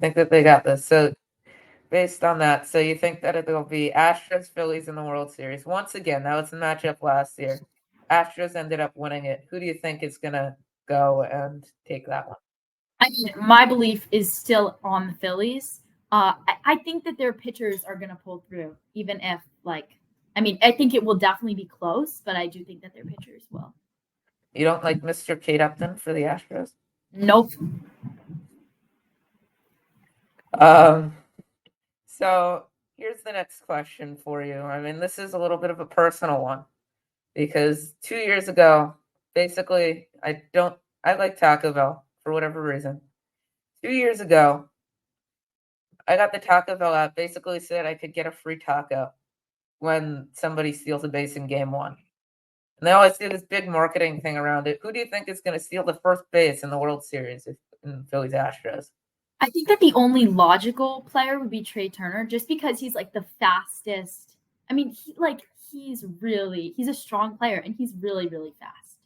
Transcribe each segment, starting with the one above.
Think that they got this. So based on that, so you think that it'll be Astros Phillies in the World Series once again? That was the matchup last year. Astros ended up winning it. Who do you think is gonna go and take that one? I mean, my belief is still on the Phillies. I think that their pitchers are going to pull through, even if, I think it will definitely be close, but I do think that their pitchers will. You don't like Mr. Kate Upton for the Astros? Nope. So here's the next question for you. I mean, this is a little bit of a personal one because 2 years ago, basically, I like Taco Bell for whatever reason. 2 years ago, I got the Taco Bell app, basically said I could get a free taco when somebody steals a base in game one. And they always do this big marketing thing around it. Who do you think is going to steal the first base in the World Series in Phillies Astros? I think that the only logical player would be Trey Turner, just because he's like the fastest. I mean, he's a strong player, and he's really, really fast.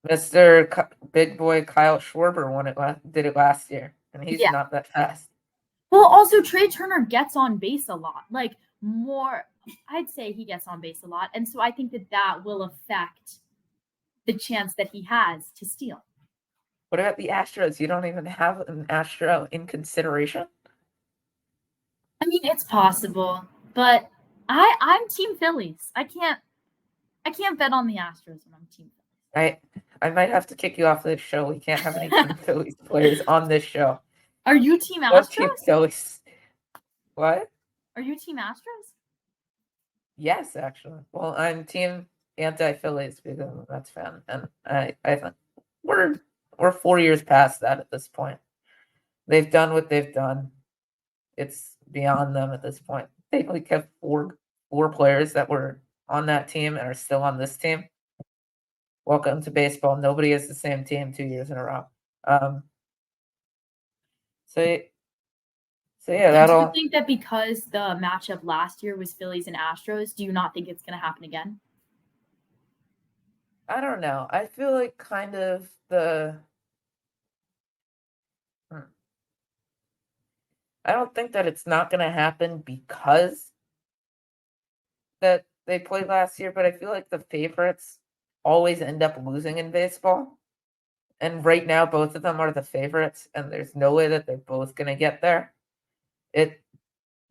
Mr. Big Boy Kyle Schwarber did it last year, and he's not that fast. Well, also Trey Turner gets on base a lot, I'd say he gets on base a lot, and so I think that will affect the chance that he has to steal. What about the Astros? You don't even have an Astro in consideration? I mean, it's possible, but I'm Team Phillies. I can't bet on the Astros when I'm Team Phillies. I might have to kick you off this show. We can't have any Team Phillies players on this show. Are you Team Astros? Team Phillies. What? Are you Team Astros? Yes, actually. Well, I'm Team Anti-Phillies because that's fan, and I think we're 4 years past that at this point. They've done what they've done. It's beyond them at this point. They only kept four players that were on that team and are still on this team. Welcome to baseball. Nobody is the same team 2 years in a row. So yeah, do you think that because the matchup last year was Phillies and Astros, do you not think it's going to happen again? I don't know. I feel like kind of I don't think that it's not going to happen because that they played last year, but I feel like the favorites always end up losing in baseball. And right now, both of them are the favorites, and there's no way that they're both going to get there. I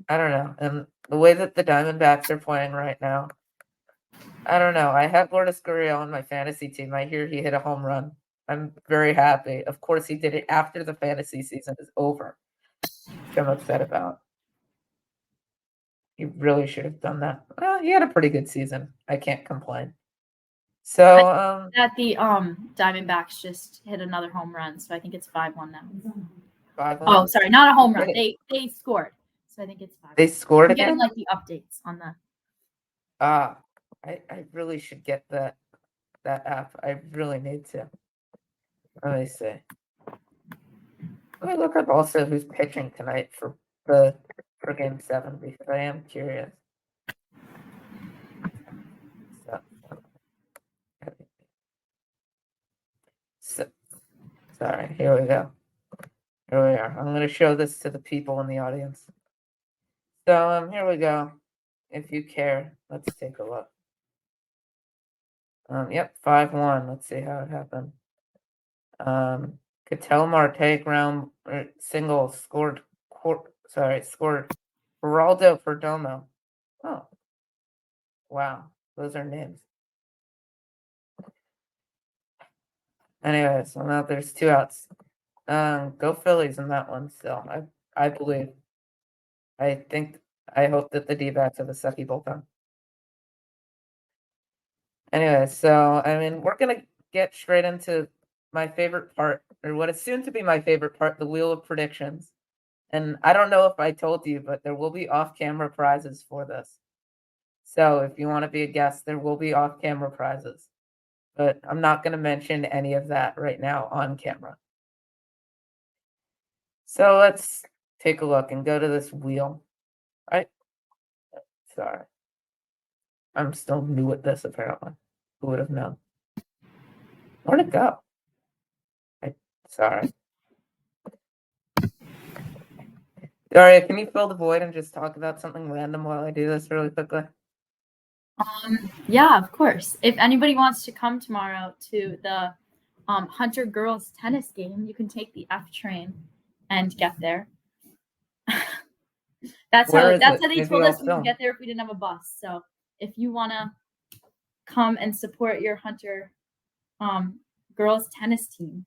don't know. And the way that the Diamondbacks are playing right now, I don't know. I have Lourdes Gurriel on my fantasy team. I hear he hit a home run. I'm very happy. Of course, he did it after the fantasy season is over, which I'm upset about. He really should have done that. Well, he had a pretty good season. I can't complain. So that the Diamondbacks just hit another home run, so I think it's 5-1 now. 5-1? Oh, sorry, not a home run. They scored, so I think it's 5-1. They scored again. Getting like the updates on the. I really should get that app. I really need to. Let me see. Let me look up also who's pitching tonight for Game 7 because I am curious. Sorry, here we go. Here we are. I'm going to show this to the people in the audience. So here we go. If you care, let's take a look. Yep, 5-1. Let's see how it happened. Ketel Marte ground single scored Geraldo Perdomo. Oh, wow, those are names. Anyway, so now there's 2 outs. Go Phillies in that one still. I believe. I hope that the D-backs have a sucky bullpen. Anyway, so I mean, we're gonna get straight into my favorite part, or what is soon to be my favorite part, the Wheel of Predictions. And I don't know if I told you, but there will be off-camera prizes for this. So if you want to be a guest, there will be off-camera prizes. But I'm not going to mention any of that right now on camera. So let's take a look and go to this wheel. Sorry. I'm still new at this, apparently. Who would have known? Where'd it go? Sorry. Daria, can you fill the void and just talk about something random while I do this really quickly? Yeah, of course. If anybody wants to come tomorrow to the Hunter girls tennis game, you can take the F train and get there. That's Where how is it? they Maybe told I'll us we could film. get there if we didn't have a bus. So if you wanna come and support your Hunter girls tennis team.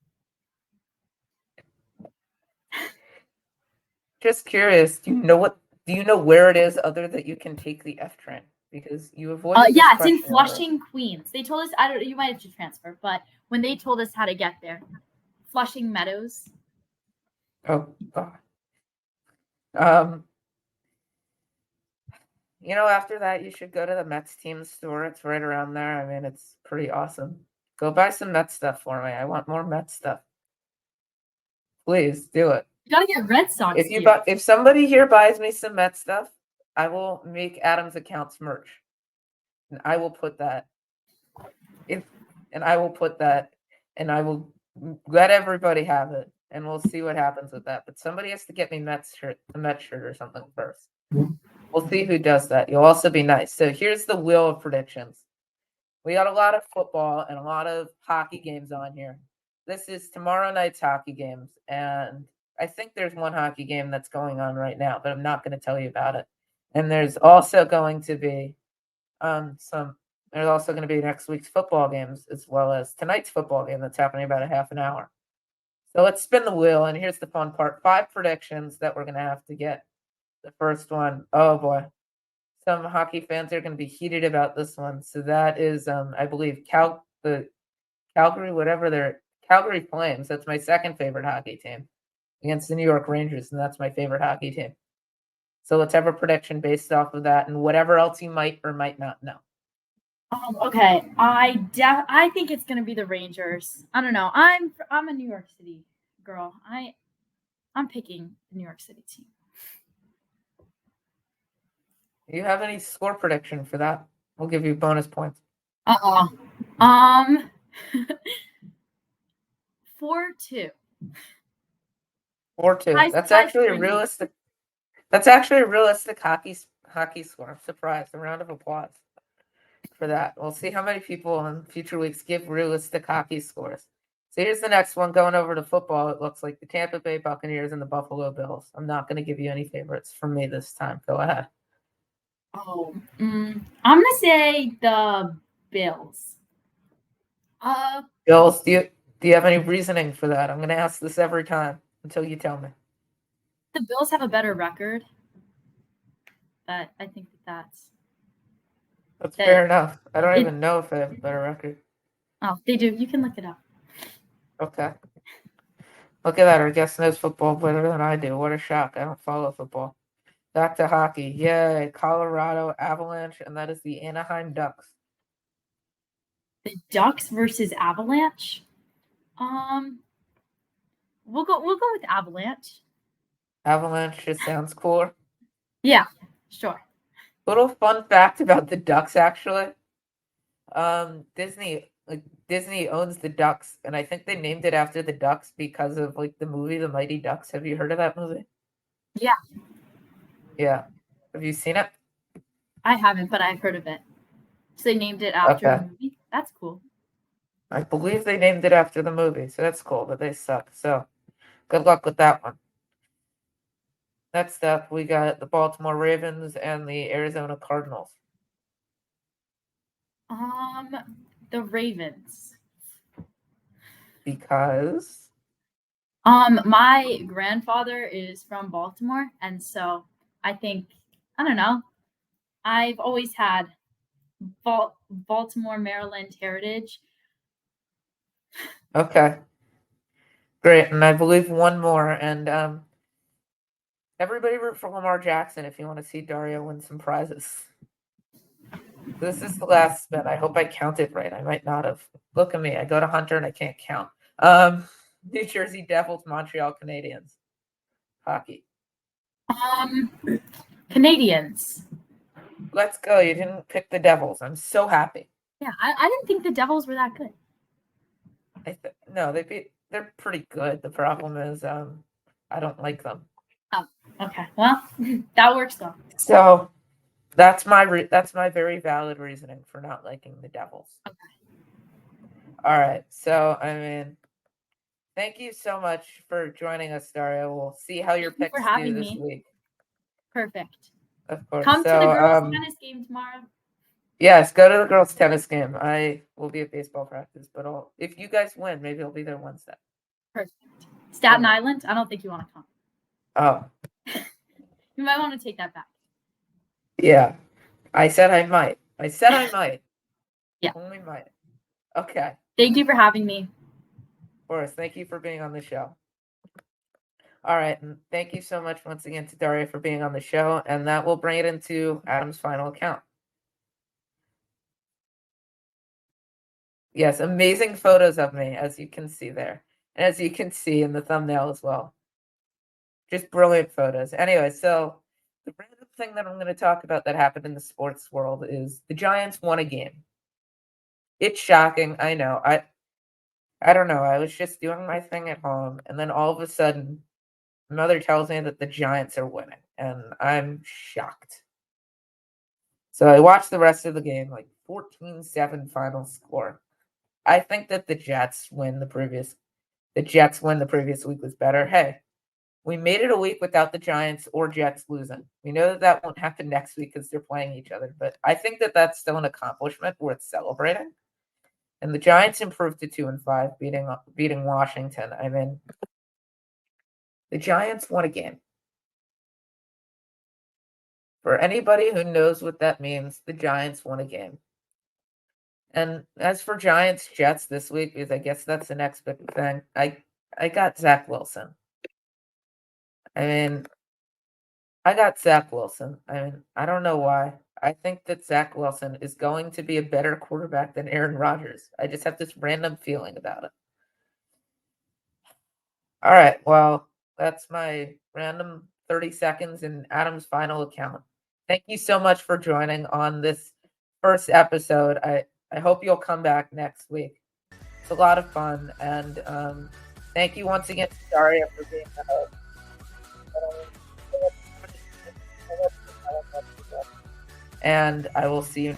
Just curious, do you know where it is other that you can take the F train? Because you avoided this Yeah, it's in question already. Flushing, Queens. They told us I don't you might have to transfer, but when they told us how to get there, Flushing Meadows. Oh God. Um, after that you should go to the Mets team store. It's right around there. I mean, it's pretty awesome. Go buy some Mets stuff for me. I want more Mets stuff. Please do it. You gotta get Red Sox gear. If somebody here buys me some Mets stuff, I will make Adam's accounts merch. And I will put that and I will let everybody have it, and we'll see what happens with that. But somebody has to get me a Mets shirt or something first. We'll see who does that. You'll also be nice. So here's the wheel of predictions. We got a lot of football and a lot of hockey games on here. This is tomorrow night's hockey games, and I think there's one hockey game that's going on right now, but I'm not going to tell you about it. And there's also going to be there's also going to be next week's football games as well as tonight's football game that's happening about a half an hour. So let's spin the wheel, and here's the fun part: 5 predictions that we're going to have to get. The first one, oh boy, some hockey fans are going to be heated about this one. So that is, I believe, the Calgary Flames. That's my second favorite hockey team against the New York Rangers, and that's my favorite hockey team. So let's have a prediction based off of that, and whatever else you might or might not know. Okay, I think it's gonna be the Rangers. I don't know. I'm a New York City girl. I'm picking the New York City team. Do you have any score prediction for that? We'll give you bonus points. 4-2. 4-2. That's actually a realistic hockey score. I'm surprised. A round of applause for that. We'll see how many people in future weeks give realistic hockey scores. So here's the next one. Going over to football, it looks like the Tampa Bay Buccaneers and the Buffalo Bills. I'm not going to give you any favorites from me this time. Go ahead. I'm gonna say the Bills. Bills, do you have any reasoning for that? I'm going to ask this every time until you tell me. The Bills have a better record, but I think that's fair enough. I don't even know if they have a better record. Oh, they do. You can look it up. Okay. Look at that. Our guest knows football better than I do. What a shock. I don't follow football. Back to hockey. Yay. Colorado Avalanche, and that is the Anaheim Ducks. The Ducks versus Avalanche? We'll go with Avalanche. Avalanche just sounds cool. Yeah, sure. Little fun fact about the Ducks, actually. Disney owns the Ducks, and I think they named it after the Ducks because of the movie The Mighty Ducks. Have you heard of that movie? Yeah. Yeah. Have you seen it? I haven't, but I've heard of it. So they named it after the movie? That's cool. I believe they named it after the movie, so that's cool, but they suck. So good luck with that one. Next up, we got the Baltimore Ravens and the Arizona Cardinals. The Ravens. Because? My grandfather is from Baltimore, and so I don't know. I've always had Baltimore, Maryland heritage. Okay. Great, and I believe one more, and everybody root for Lamar Jackson if you want to see Dario win some prizes. This is the last spin. I hope I counted right. I might not have. Look at me. I go to Hunter and I can't count. New Jersey Devils, Montreal Canadiens. Hockey. Canadians. Let's go. You didn't pick the Devils. I'm so happy. Yeah, I didn't think the Devils were that good. No, they're pretty good. The problem is I don't like them. Okay. Well, that works though. So that's my very valid reasoning for not liking the Devils. Okay. All right. So I mean, thank you so much for joining us, Daria. We'll see how your Thank you for picks do having this me. week. Perfect. Of course. Come to the So girls' tennis game tomorrow. yes, go to the girls' tennis game. I will be at baseball practice, but if you guys win, maybe I'll be there Wednesday. Perfect. Staten Okay. Island? I don't think you want to come. Oh, You might want to take that back. yeah. I said I might. I said I might. Yeah. Only might. Okay. Thank you for having me. Of course. Thank you for being on the show. All right. And thank you so much once again to Daria for being on the show. And that will bring it into Adam's final account. Yes, amazing photos of me, as you can see there. And as you can see in the thumbnail as well. Just brilliant photos. Anyway, so the random thing that I'm going to talk about that happened in the sports world is the Giants won a game. It's shocking. I know. I don't know. I was just doing my thing at home, and then all of a sudden, mother tells me that the Giants are winning, and I'm shocked. So I watched the rest of the game, like 14-7 final score. I think that the Jets win the previous week was better. Hey, we made it a week without the Giants or Jets losing. We know that won't happen next week because they're playing each other, but I think that that's still an accomplishment worth celebrating. And the Giants improved to 2-5, beating Washington. I mean, the Giants won a game. For anybody who knows what that means, the Giants won a game. And as for Giants Jets this week, because I guess that's the next big thing, I got Zach Wilson. I mean, I got Zach Wilson. I mean, I don't know why. I think that Zach Wilson is going to be a better quarterback than Aaron Rodgers. I just have this random feeling about it. All right. Well, that's my random 30 seconds in Adam's final account. Thank you so much for joining on this first episode. I hope you'll come back next week. It's a lot of fun. And thank you once again to Daria for being the host. And I will see you.